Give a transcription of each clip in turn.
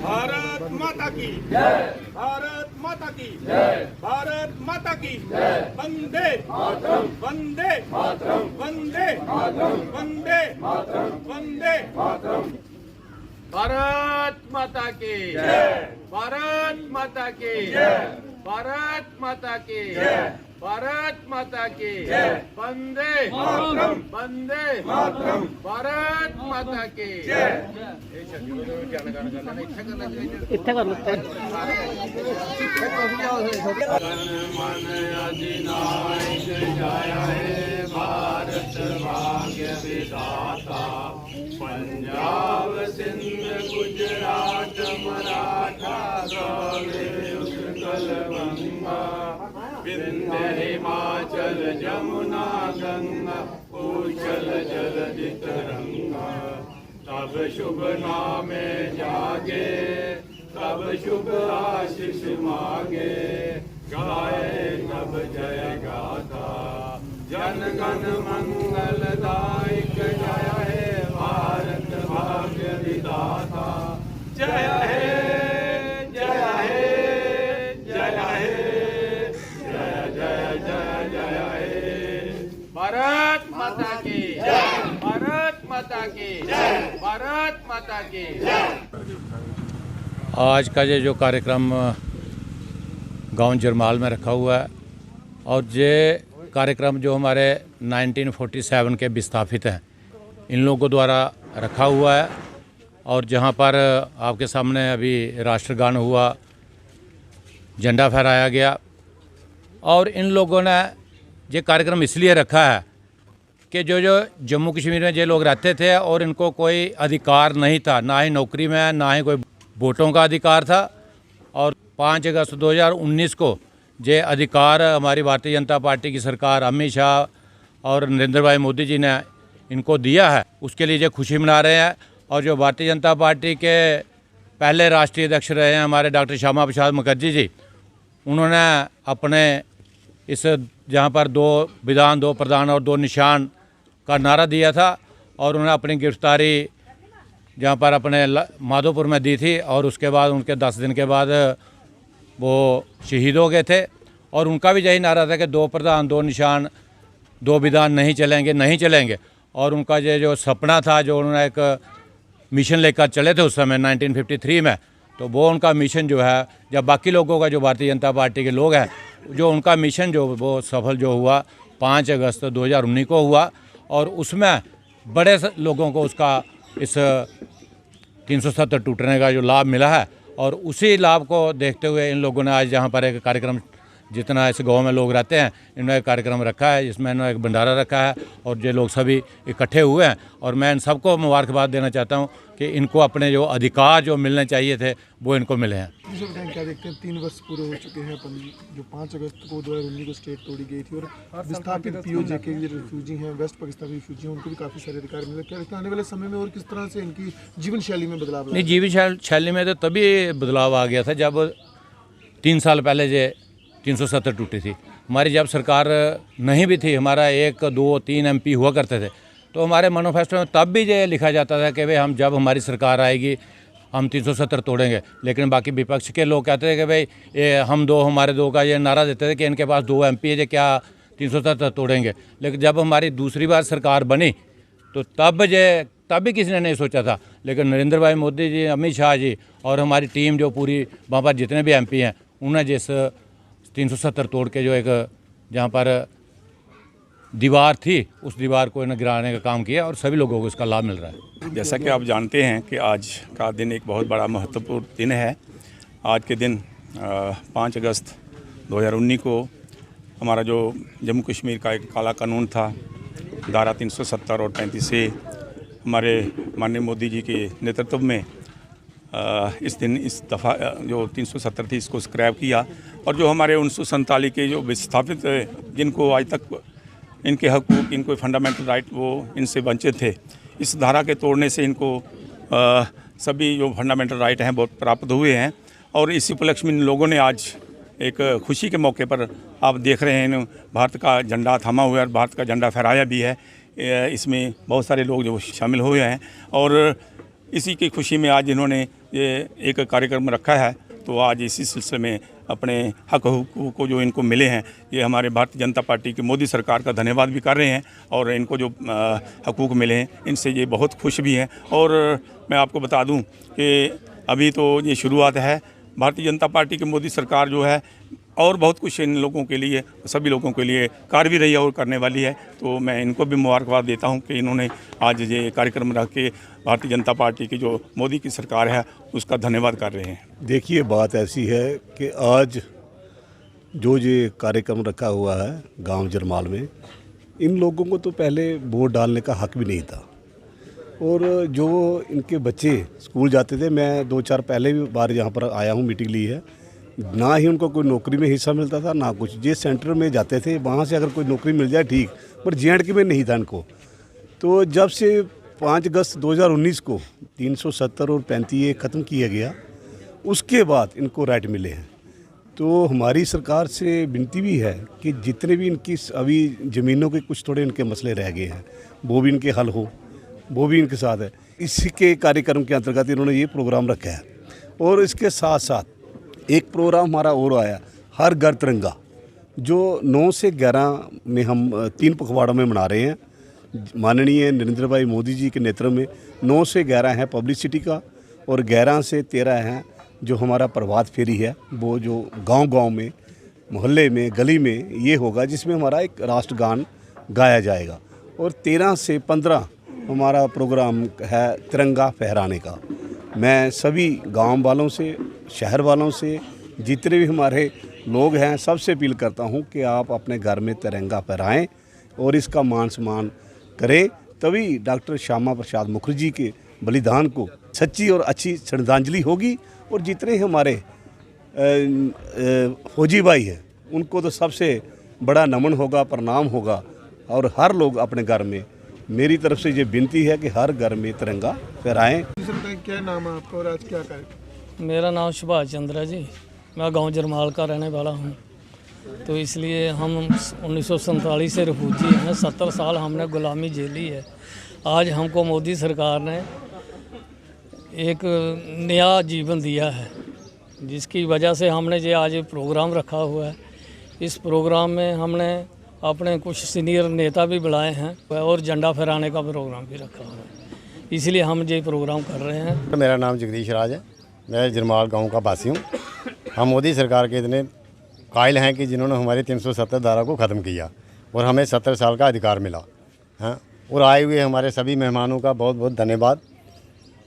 भारत माता की जय, भारत माता की जय, भारत माता की जय, वंदे मातरम, वंदे मातरम, वंदे मातरम, वंदे मातरम, वंदे मातरम। भारत माता की जय, भारत माता की जय, भारत माता की जय, भारत माता की जय, वंदे मातरम, वंदे मातरम, भारत माता की जय। इतना कर लेते हैं। मन अधिनायक जय हे भारत भाग्य विधाता, पंजाब सिंध गुजरात मराठा द्रविड़ उत्कल गंगा, विंध्य हिमाचल जमुना गंगा, उछल जलधि तरंगा। तब शुभ नामे जागे, तब शुभ आशीष मांगे, गाए तब जय गाथा, जन गण मंगलदायक जय हे भारत भाग्य विधाता। जय हे जय हे जय हे जय जय जय जय हे। भारत माता की जय, भारत माता की जय, भारत माता की जय। आज का ये जो कार्यक्रम गांव जरमाल में रखा हुआ है और ये कार्यक्रम जो हमारे 1947 के विस्थापित हैं इन लोगों द्वारा रखा हुआ है, और जहां पर आपके सामने अभी राष्ट्रगान हुआ, झंडा फहराया गया। और इन लोगों ने ये कार्यक्रम इसलिए रखा है कि जो जो जम्मू कश्मीर में ये लोग रहते थे और इनको कोई अधिकार नहीं था, ना ही नौकरी में, ना ही कोई वोटों का अधिकार था। और 5 अगस्त 2019 को ये अधिकार हमारी भारतीय जनता पार्टी की सरकार, अमित शाह और नरेंद्र भाई मोदी जी ने इनको दिया है, उसके लिए ये खुशी मना रहे हैं। और जो भारतीय जनता पार्टी के पहले राष्ट्रीय अध्यक्ष रहे हैं हमारे डॉक्टर श्यामा प्रसाद मुखर्जी जी, उन्होंने अपने इस जहाँ पर 2 विधान 2 प्रधान और 2 निशान का नारा दिया था, और उन्होंने अपनी गिरफ्तारी जहाँ पर अपने माधोपुर में दी थी, और उसके बाद उनके 10 दिन के बाद वो शहीद हो गए थे। और उनका भी यही नारा था कि 2 प्रधान 2 निशान 2 विधान नहीं चलेंगे, नहीं चलेंगे। और उनका ये जो सपना था, जो उन्होंने एक मिशन लेकर चले थे उस समय 1953 में, तो वो उनका मिशन जो है, जब बाकी लोगों का जो भारतीय जनता पार्टी के लोग हैं, जो उनका मिशन जो वो सफल जो हुआ 5 अगस्त 2019 को हुआ, और उसमें बड़े लोगों को उसका इस 370 टूटने का जो लाभ मिला है। और उसी लाभ को देखते हुए इन लोगों ने आज जहाँ पर एक कार्यक्रम, जितना इस गांव में लोग रहते हैं, इन्होंने एक कार्यक्रम रखा है, जिसमें इन्होंने एक भंडारा रखा है, और ये लोग सभी इकट्ठे हुए हैं। और मैं इन सबको मुबारकबाद देना चाहता हूं कि इनको अपने जो अधिकार जो मिलने चाहिए थे वो इनको मिले हैं। क्या देखते हैं, 3 वर्ष पूरे हो चुके हैं अपन जो 5 अगस्त को 2019 को स्टेट तोड़ी गई थी, और विस्थापित पीओजे के जो रिफ्यूजी हैं, वेस्ट पाकिस्तानी रिफ्यूजी हैं, उनको भी काफ़ी सारे अधिकार मिले। क्या लगता है आने वाले समय में और किस तरह से इनकी जीवन शैली में बदलाव? नहीं, जीवन शैली में तो तभी बदलाव आ गया था जब 3 साल पहले ये 370 टूटी थी। हमारी जब सरकार नहीं भी थी, हमारा 1 2 3 MP हुआ करते थे, तो हमारे मैनिफेस्टो में तब भी ये लिखा जाता था कि भाई हम जब हमारी सरकार आएगी हम 370 तोड़ेंगे। लेकिन बाकी विपक्ष के लोग कहते थे कि भाई ये हम 2 हमारे 2 का ये नारा देते थे कि इनके पास 2 MP है, ये क्या 370 तोड़ेंगे। लेकिन जब हमारी दूसरी बार सरकार बनी तो तब भी किसी ने नहीं सोचा था। लेकिन नरेंद्र भाई मोदी जी, अमित शाह जी और हमारी टीम जो पूरी वहाँ पर जितने भी MP हैं, उन्होंने जिस 370 तोड़ के जो एक जहाँ पर दीवार थी, उस दीवार को इन्हें गिराने का काम किया, और सभी लोगों को इसका लाभ मिल रहा है। जैसा कि आप जानते हैं कि आज का दिन एक बहुत बड़ा महत्वपूर्ण दिन है। आज के दिन 5 अगस्त 2019 को हमारा जो जम्मू कश्मीर का एक काला कानून था, धारा 370 और 35 से हमारे माननीय मोदी जी के नेतृत्व में इस दिन इस दफ़ा जो 370 थी इसको स्क्रैप किया। और जो हमारे 1947 के जो विस्थापित जिनको आज तक इनके हकूक़, इनको फंडामेंटल राइट वो इनसे वंचित थे, इस धारा के तोड़ने से इनको सभी जो फंडामेंटल राइट हैं बहुत प्राप्त हुए हैं। और इसी उपलक्ष्य में इन लोगों ने आज एक खुशी के मौके पर आप देख रहे हैं भारत का झंडा थमा हुआ है और भारत का झंडा फहराया भी है। इसमें बहुत सारे लोग जो शामिल हुए हैं और इसी की खुशी में आज इन्होंने ये एक कार्यक्रम रखा है, तो आज इसी सिलसिले में अपने हक हुकूक को जो इनको मिले हैं, ये हमारे भारतीय जनता पार्टी की मोदी सरकार का धन्यवाद भी कर रहे हैं। और इनको जो हकूक मिले हैं, इनसे ये बहुत खुश भी हैं। और मैं आपको बता दूं कि अभी तो ये शुरुआत है। भारतीय जनता पार्टी की मोदी सरकार जो है और बहुत कुछ इन लोगों के लिए, सभी लोगों के लिए कर भी रही है और करने वाली है। तो मैं इनको भी मुबारकबाद देता हूं कि इन्होंने आज ये कार्यक्रम रख के भारतीय जनता पार्टी की जो मोदी की सरकार है उसका धन्यवाद कर रहे हैं। देखिए, बात ऐसी है कि आज जो ये कार्यक्रम रखा हुआ है गांव जरमाल में, इन लोगों को तो पहले वोट डालने का हक भी नहीं था। और जो इनके बच्चे स्कूल जाते थे, मैं 2-4 पहले भी बार यहाँ पर आया हूँ, मीटिंग ली है, ना ही उनको कोई नौकरी में हिस्सा मिलता था ना कुछ। जे सेंटर में जाते थे, वहाँ से अगर कोई नौकरी मिल जाए ठीक, पर JNK में नहीं था इनको। तो जब से 5 अगस्त 2019 को 370 और 35 ख़त्म किया गया, उसके बाद इनको राइट मिले हैं। तो हमारी सरकार से विनती भी है कि जितने भी इनकी अभी ज़मीनों के कुछ थोड़े इनके मसले रह गए हैं, वो भी इनके हल हो, वो भी इनके साथ है। इसी के कार्यक्रम के अंतर्गत इन्होंने ये प्रोग्राम रखा है। और इसके साथ साथ एक प्रोग्राम हमारा और आया, हर घर तिरंगा, जो 9 से 11 में हम 3 पखवाड़ों में मना रहे हैं। माननीय नरेंद्र भाई मोदी जी के नेतृत्व में 9 से 11 है पब्लिसिटी का, और 11 से 13 है जो हमारा प्रभात फेरी है, वो जो गांव-गांव में, मोहल्ले में, गली में ये होगा, जिसमें हमारा एक राष्ट्रगान गाया जाएगा। और 13 से 15 हमारा प्रोग्राम है तिरंगा फहराने का। मैं सभी गांव वालों से, शहर वालों से, जितने भी हमारे लोग हैं, सबसे अपील करता हूं कि आप अपने घर में तिरंगा फहराएं और इसका मान सम्मान करें। तभी डॉक्टर श्यामा प्रसाद मुखर्जी के बलिदान को सच्ची और अच्छी श्रद्धांजलि होगी। और जितने हमारे फौजी भाई हैं, उनको तो सबसे बड़ा नमन होगा, प्रणाम होगा। और हर लोग अपने घर में, मेरी तरफ से ये विनती है कि हर घर में तिरंगा फहराएं। क्या नाम है आपका और आज क्या कार्यक्रम? मेरा नाम सुभाष चंद्र है जी। मैं गांव जरमाल का रहने वाला हूं। तो इसलिए हम 1947 से रिफ्यूजी हैं। 70 साल हमने गुलामी झेली है। आज हमको मोदी सरकार ने एक नया जीवन दिया है, जिसकी वजह से हमने ये आज प्रोग्राम रखा हुआ है। इस प्रोग्राम में हमने अपने कुछ सीनियर नेता भी बुलाए हैं और झंडा फहराने का प्रोग्राम भी रखा हुआ है। इसलिए हम ये प्रोग्राम कर रहे हैं। मेरा नाम जगदीश राज है। मैं जरमाल गांव का वासी हूँ। हम मोदी सरकार के इतने कायल हैं कि जिन्होंने हमारी 370 धारा को ख़त्म किया और हमें 70 साल का अधिकार मिला। हाँ, और आए हुए हमारे सभी मेहमानों का बहुत बहुत धन्यवाद,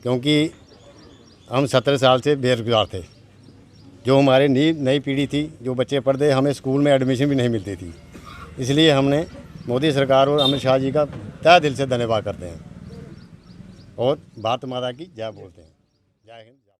क्योंकि हम 70 साल से बेरोजगार थे। जो हमारे नई पीढ़ी थी, जो बच्चे पढ़ते, हमें स्कूल में एडमिशन भी नहीं मिलती थी। इसलिए हमने मोदी सरकार और अमित शाह जी का तहे दिल से धन्यवाद करते हैं और भारत माता की जय बोलते हैं। जय हिंद।